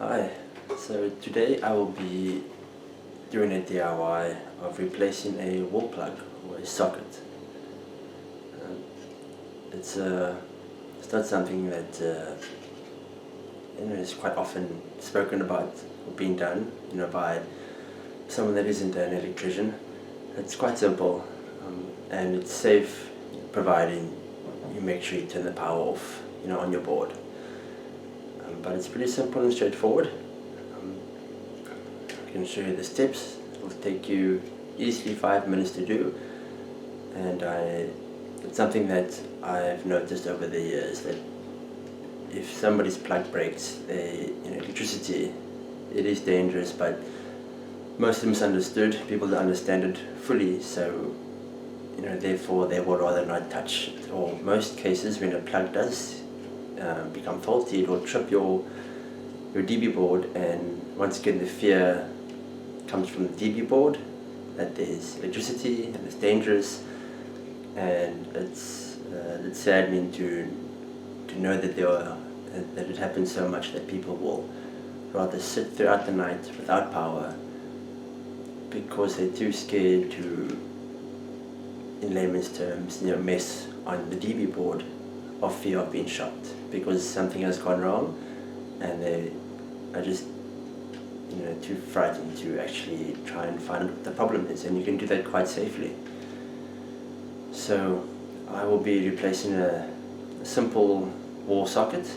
Hi, so today I will be doing a DIY of replacing a wall plug or a socket. Um, it's not something that is quite often spoken about or being done by someone that isn't an electrician. It's quite simple and it's safe, providing you make sure you turn the power off on your board. But it's pretty simple and straightforward. I can show you the steps. It will take you easily 5 minutes to do, and it's something that I've noticed over the years that if somebody's plug breaks, electricity, it is dangerous, but mostly misunderstood. People don't understand it fully, so therefore they would rather not touch it. Or most cases, when a plug does become faulty, it will trip your DB board, and once again the fear comes from the DB board that there's electricity and it's dangerous, and it's saddening to know that that it happens so much that people will rather sit throughout the night without power because they're too scared to, in layman's terms, mess on the DB board of fear of being shocked because something has gone wrong, and they are just too frightened to actually try and find what the problem is, and you can do that quite safely. So I will be replacing a simple wall socket,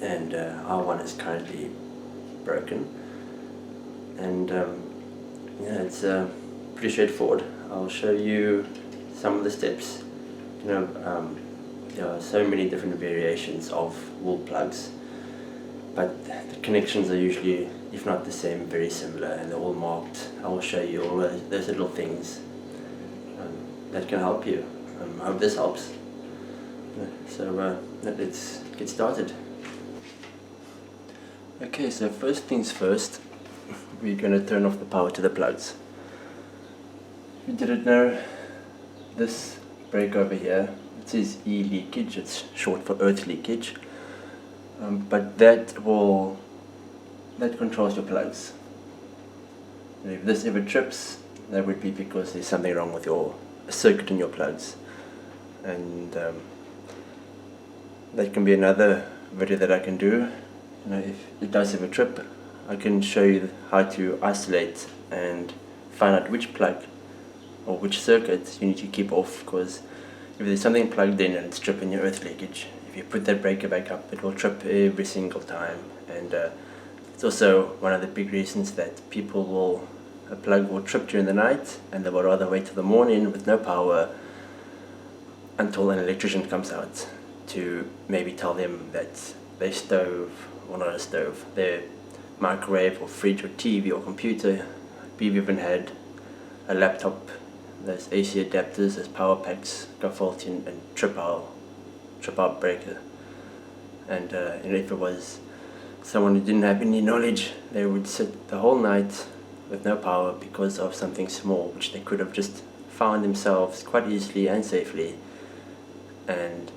and our one is currently broken, and it's pretty straightforward. I'll show you some of the steps. There are so many different variations of wall plugs, but the connections are usually, if not the same, very similar, and they're all marked. I will show you all those little things that can help you. I hope this helps. So let's get started. Okay, so first things first, we're going to turn off the power to the plugs. If you didn't know, this break over here, it says E-leakage, it's short for earth leakage. But that controls your plugs. And if this ever trips, that would be because there's something wrong with your circuit in your plugs. And that can be another video that I can do. If it does ever trip, I can show you how to isolate and find out which plug or which circuit you need to keep off, because if there's something plugged in and it's tripping your earth leakage, if you put that breaker back up, it will trip every single time. And it's also one of the big reasons that a plug will trip during the night, and they will rather wait till the morning with no power until an electrician comes out to maybe tell them that their stove, or not a stove, their microwave or fridge or TV or computer, we've even had a laptop, those AC adapters, those power packs go faulty and trip our breaker. And if it was someone who didn't have any knowledge, they would sit the whole night with no power because of something small which they could have just found themselves quite easily and safely, and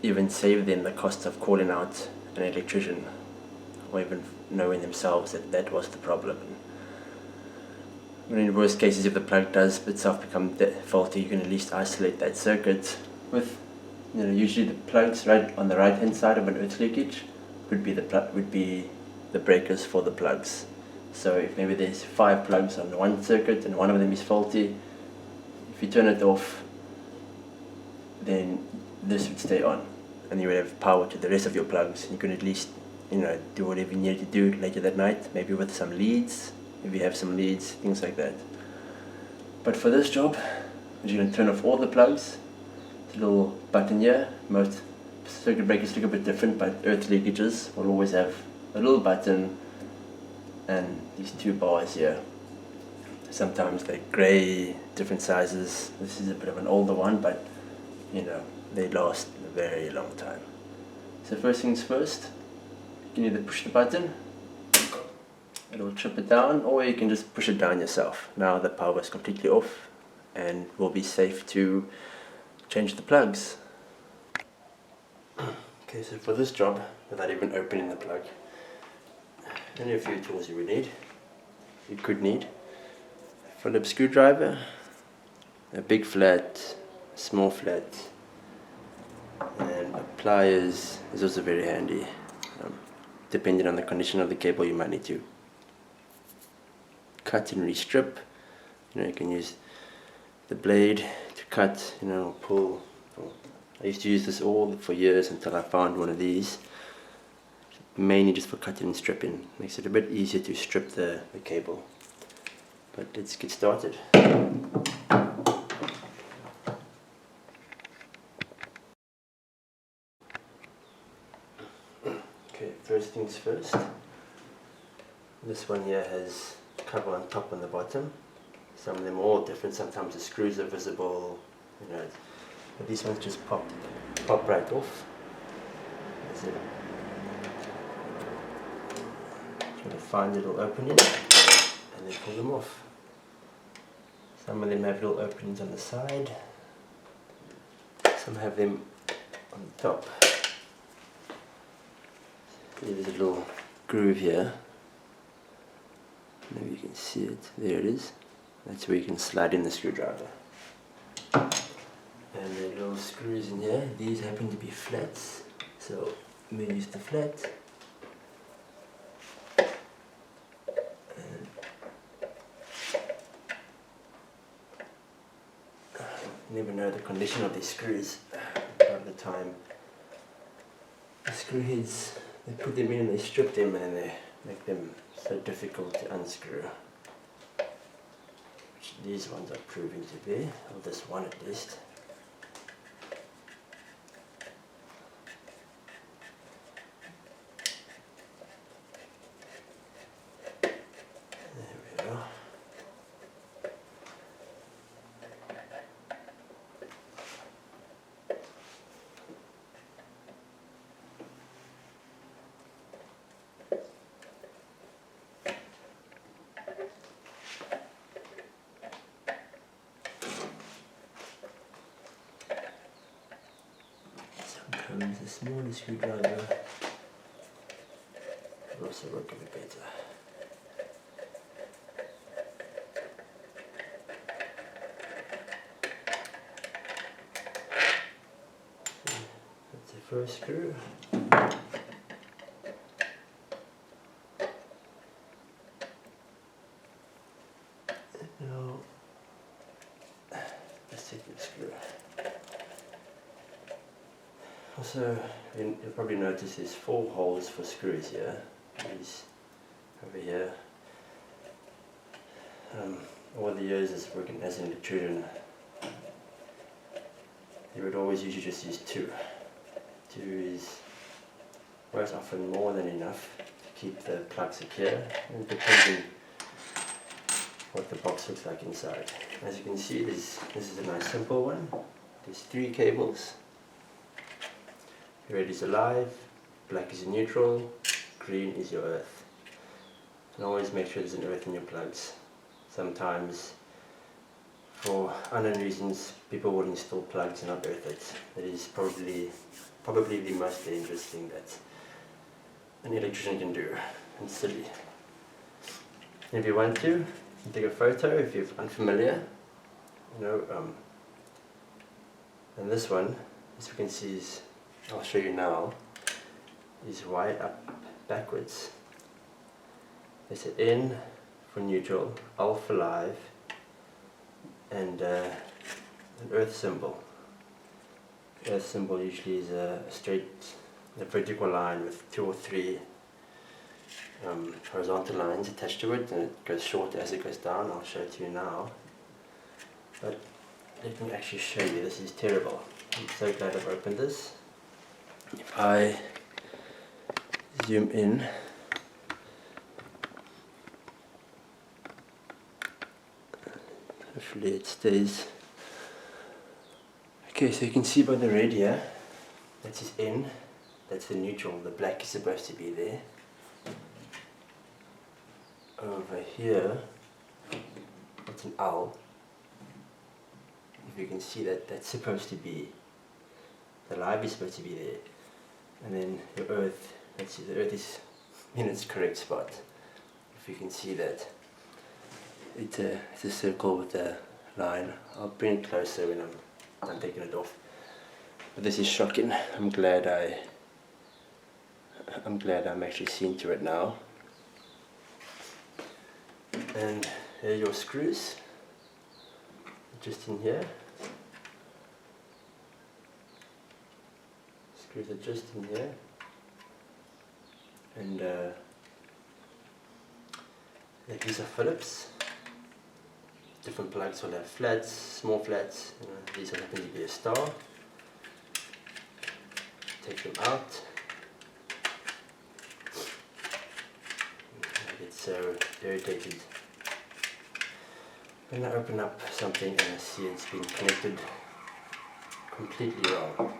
even save them the cost of calling out an electrician, or even knowing themselves that that was the problem. In worst cases, if the plug does itself become faulty, you can at least isolate that circuit with, usually the plugs right on the right hand side of an earth leakage would be the breakers for the plugs. So if maybe there's 5 plugs on one circuit and one of them is faulty, if you turn it off, then this would stay on, and you would have power to the rest of your plugs. You can at least do whatever you need to do later that night, maybe with some leads, if you have some leads, things like that. But for this job, you're going to turn off all the plugs. There's a little button here. Most circuit breakers look a bit different, but earth leakages will always have a little button and these 2 bars here. Sometimes they're grey, different sizes. This is a bit of an older one, but they last a very long time. So first things first, you can either push the button, it'll trip it down, or you can just push it down yourself. Now the power is completely off and will be safe to change the plugs. Okay, so for this job, without even opening the plug, And a few tools you could need. Phillips screwdriver, a big flat, small flat, and pliers is also very handy. Depending on the condition of the cable, you might need to cut and restrip. You can use the blade to cut, pull. I used to use this all for years until I found one of these, mainly just for cutting and stripping. Makes it a bit easier to strip the cable. But let's get started. Okay, first things first. This one here has cover on top and the bottom. Some of them are all different. Sometimes the screws are visible, but these ones just pop right off. That's it. Try to find a little opening and then pull them off. Some of them have little openings on the side. Some have them on the top. There's a little groove here. Maybe you can see it. There it is. That's where you can slide in the screwdriver. And the little screws in here, these happen to be flats. So I'm going to use the flat. And you never know the condition of these screws. A lot of the time, the screw heads, they put them in and they strip them and they make them so difficult to unscrew. Which these ones are proving to be, or this one at least. There we go. Sometimes the smaller screwdriver will also work a bit better. That's the first screw. Now, the second screw. Also, you'll probably notice there's 4 holes for screws here. These over here. Over the years as working as an electrician, they would always usually just use 2. 2 is most often more than enough to keep the plug secure, and depending what the box looks like inside. As you can see, this is a nice simple one. There's 3 cables. Red is alive, black is neutral, green is your earth. And always make sure there's an earth in your plugs. Sometimes, for unknown reasons, people will install plugs and not earth it. That is probably the most dangerous thing that an electrician can do. And silly. If you want to, you can take a photo if you're unfamiliar. And this one, as you can see, is, I'll show you now, is wired up backwards. There's an N for neutral, L for live, and an earth symbol. The earth symbol usually is a vertical line with 2 or 3 horizontal lines attached to it, and it goes shorter as it goes down. I'll show it to you now. But let me actually show you. This is terrible. I'm so glad I've opened this. If I zoom in, hopefully it stays. Okay, so you can see by the red here, that's his N, that's the neutral, the black is supposed to be there. Over here, that's an L. If you can see that, that's supposed to be, the live is supposed to be there. And then your earth, let's see, the earth is in its correct spot. if you can see that. It's a circle with a line. I'll bring it closer when I'm taking it off. But this is shocking. I'm glad I'm actually seeing through it now. And here are your screws, just in here. Screws are just in here. And these are Phillips. Different plugs will have flats, small flats. These happen to be a star. Take them out. I get so irritated when I open up something and I see it's been connected completely wrong.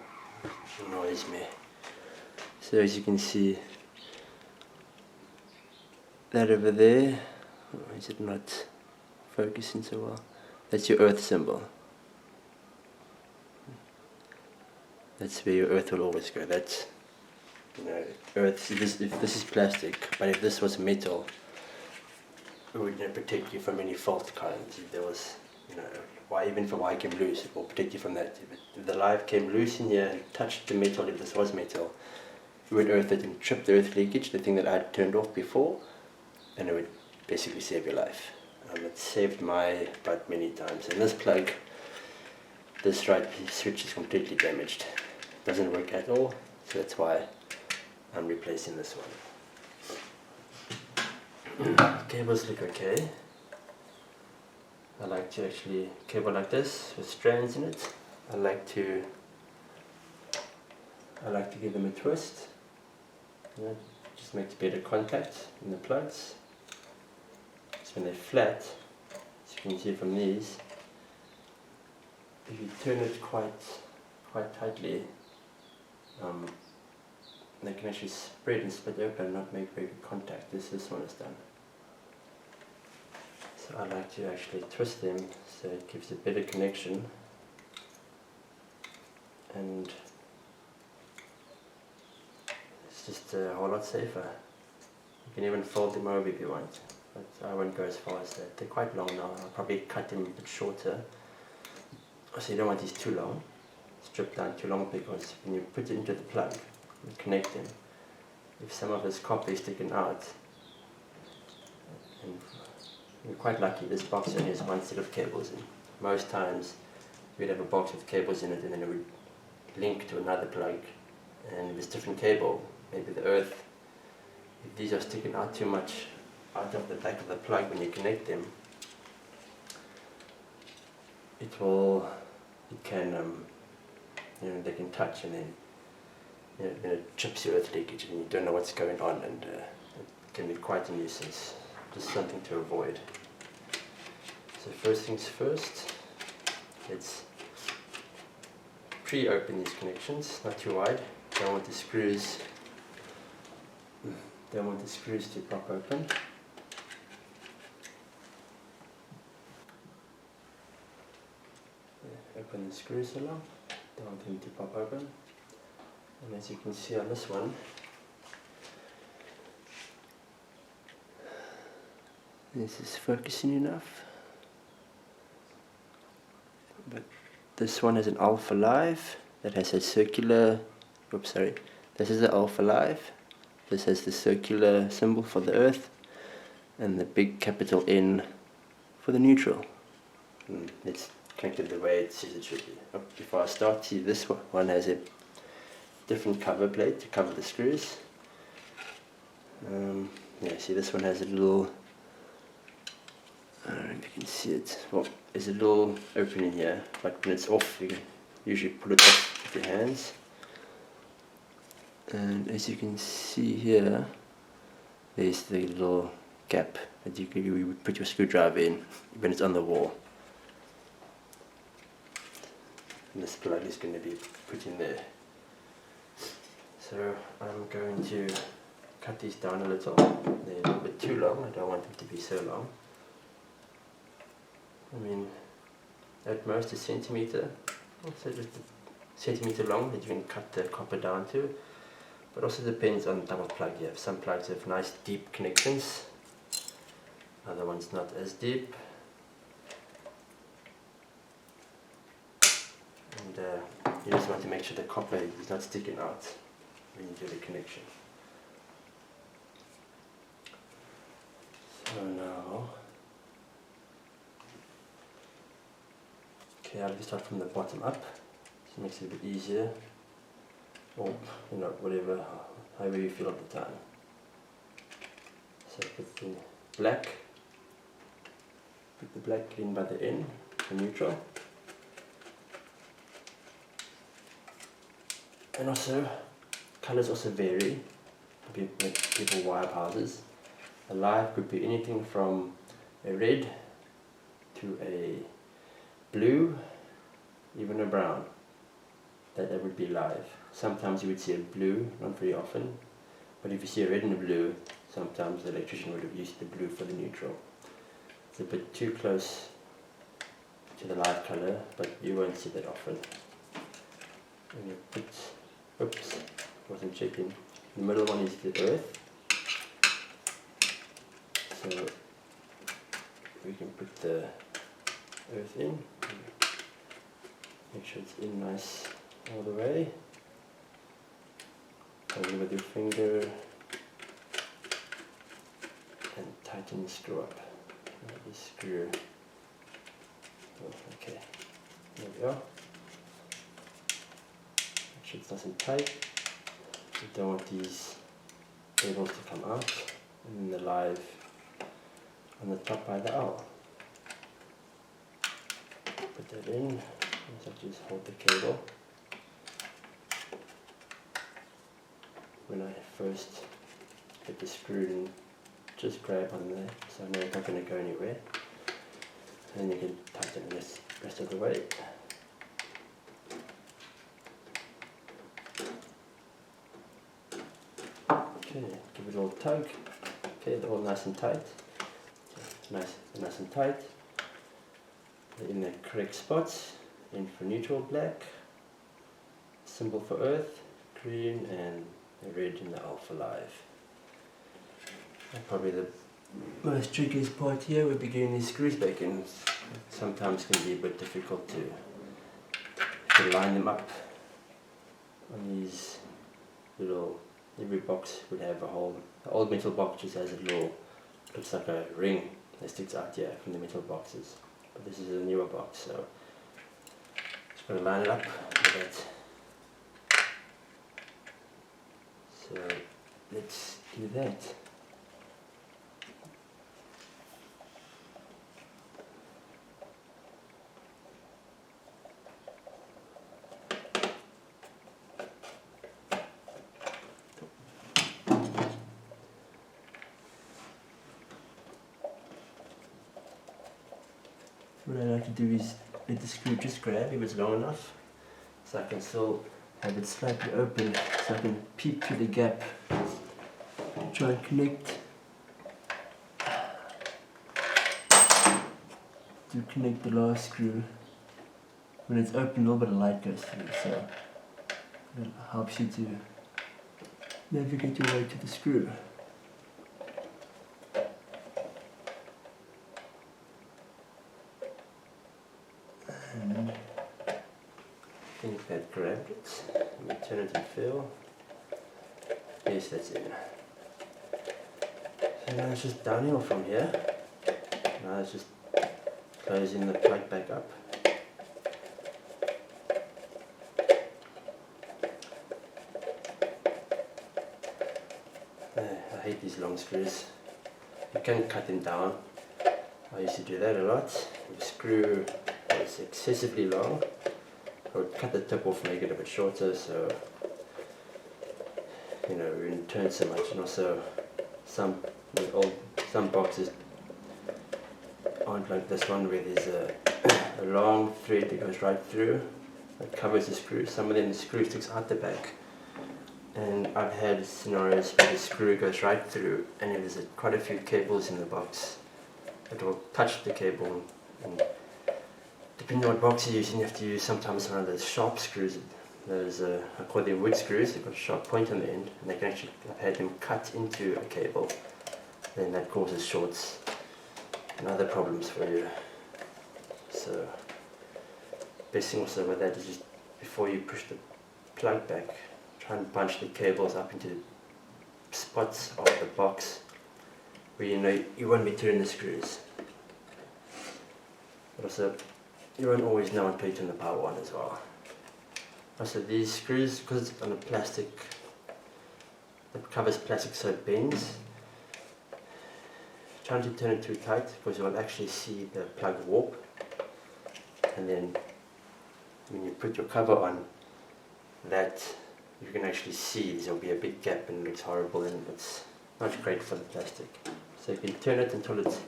It annoys me. So as you can see, that over there, is it not focusing so well? That's your earth symbol. That's where your earth will always go. That's, earth, if this is plastic, but if this was metal, it would protect you from any fault current. If there was, even if a wire came loose, it will protect you from that. If the live came loose in here and touched the metal, if this was metal, it would earth it and trip the earth leakage, the thing that I had turned off before, and it would basically save your life. It saved my butt many times. And this plug, this right switch is completely damaged. Doesn't work at all, so that's why I'm replacing this one. Cables look okay. I like to actually cable like this with strands in it. I like to give them a twist. Just makes better contact in the plugs. So when they're flat, as you can see from these, if you turn it quite tightly, they can actually spread and split open and not make very good contact. This one is done. So I like to actually twist them so it gives a better connection, and it's just a whole lot safer. You can even fold them over if you want, but I won't go as far as that. They're quite long now. I'll probably cut them a bit shorter. So you don't want these too long, stripped down too long, because when you put it into the plug and connect them, if some of this copper is sticking out, and you're quite lucky, this box only has one set of cables in. Most times we'd have a box with cables in it and then it would link to another plug, and with different cable, maybe the earth, if these are sticking out too much out of the back of the plug when you connect them, they can touch, and then it trips your earth leakage and you don't know what's going on, and it can be quite a nuisance. Just something to avoid. So first things first, let's pre-open these connections, not too wide. Don't want the screws to pop open. Open the screws along, don't want them to pop open. And as you can see on this one, this is focusing enough, but this one has an alpha live that has a circular, this is the alpha live, this has the circular symbol for the earth, and the big capital N for the neutral. And it's connected the way it says it should be. Before I start, see this one has a different cover plate to cover the screws. See, this one has a little, I don't know if you can see it, well, there's a little opening here, but when it's off you can usually pull it off with your hands. And as you can see here, there's the little gap that you would put your screwdriver in when it's on the wall. And this plug is going to be put in there. So I'm going to cut these down a little. They're a little bit too long, I don't want them to be so long. I mean, at most a centimeter, also just a centimeter long that you can cut the copper down to. But also depends on the type of plug you have. Some plugs have nice deep connections, Other one's not as deep. And you just want to make sure the copper is not sticking out when you do the connection. So now, okay, I'll just start from the bottom up. It makes it a bit easier, or you know, whatever, however you feel at the time. So put the black in by the end, the neutral. And also, colours also vary. People wire up houses. A live could be anything from a red to a blue, even a brown. That would be live. Sometimes you would see a blue, not very often. But if you see a red and a blue, sometimes the electrician would have used the blue for the neutral. It's a bit too close to the live colour, but you won't see that often. And you put, oops, wasn't checking. The middle one is the earth. So we can put the earth in. Make sure it's in nice all the way. Hold it with your finger and tighten the screw up. The screw. Oh, okay, there we are. Make sure it's nice and tight. You don't want these cables to come out. And then the live on the top by the owl. Put that in. So just hold the cable. When I first get the screw in, just grab on there, so I know it's not going to go anywhere. And then you can tighten the rest of the way. Okay, give it all a tug. Okay, they're all nice and tight. Nice and tight. They're in the correct spots. In for neutral black, symbol for earth, green, and the red in the alpha live. And probably the most trickiest part here would be getting these screws back in. Sometimes can be a bit difficult to line them up on these little, every box would have a hole. The old metal box just has a little, looks like a ring that sticks out here from the metal boxes. But this is a newer box, so just going to line it up with that. So let's do that. What I like to do is let the screw just grab if it's long enough, so I can still have it slightly open, so I can peep through the gap, try and connect, the last screw. When it's open, a little bit of light goes through, so it helps you to navigate your way to the screw. And I think that grabbed it. Let me turn it and feel. Yes, that's it. So now it's just downhill from here. Now it's just closing the plug back up. I hate these long screws. You can cut them down. I used to do that a lot. If the screw was excessively long, I would cut the tip off, make it a bit shorter, so you know, we wouldn't turn so much. And also some boxes aren't like this one where there's a long thread that goes right through that covers the screw. Some of them the screw sticks out the back, and I've had scenarios where the screw goes right through, and if there's quite a few cables in the box, it will touch the cable, and depending on what box you're using, you have to use sometimes one of those sharp screws. Those I call them wood screws. They've got a sharp point on the end, and they can actually, I've had them cut into a cable, then that causes shorts. and other problems for you. So best thing also with that is just before you push the plug back, try and punch the cables up into the spots of the box where you know you won't be turning the screws. But also you won't always know until you turn the power on as well. Also these screws, because it's on a plastic, the cover's plastic so it bends, trying to turn it too tight because you'll actually see the plug warp, and then when you put your cover on that, you can actually see there'll be a big gap and it looks horrible and it's not great for the plastic. So you can turn it until it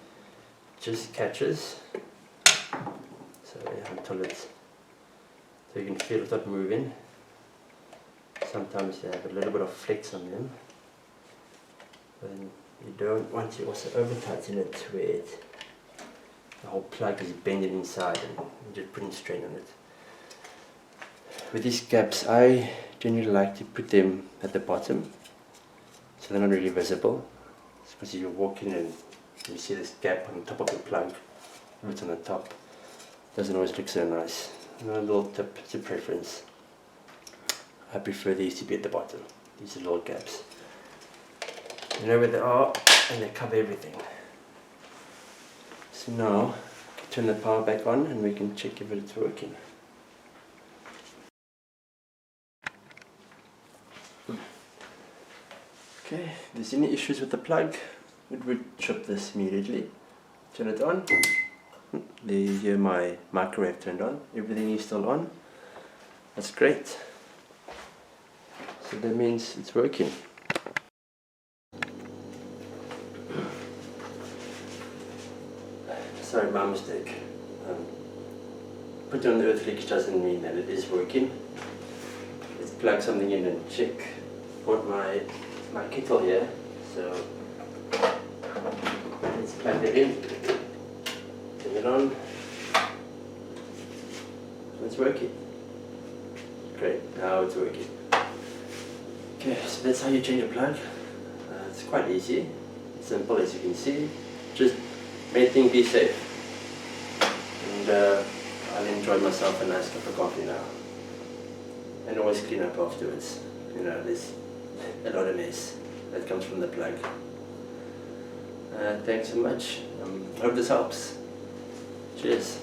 just catches, so yeah, until it's, so you can feel it not moving. Sometimes they have a little bit of flex on them, and you don't want to also over tighten it where the whole plug is bending inside and you're just putting strain on it. With these gaps, I generally like to put them at the bottom so they're not really visible. It's because you're walking and you see this gap on the top of the plug, if it's on the top, it doesn't always look so nice. Another little tip, it's a preference. I prefer these to be at the bottom. These are little gaps. You know where they are and they cover everything. So now, turn the power back on and we can check if it's working. Okay, if there's any issues with the plug, it would trip this immediately. Turn it on. There you hear my microwave turned on. Everything is still on. That's great. So that means it's working. Sorry, my mistake. Put it on the earth leakage doesn't mean that it is working. Let's plug something in and check. Bought my kettle here, so let's plug it in. Turn it on. It's working. Great, now it's working. Okay, so that's how you change a plug. It's quite easy, simple as you can see. Just main thing, be safe. And I'll enjoy myself a nice cup of coffee now. And always clean up afterwards. You know, there's a lot of mess that comes from the plug. Thanks so much. I hope this helps. Cheers.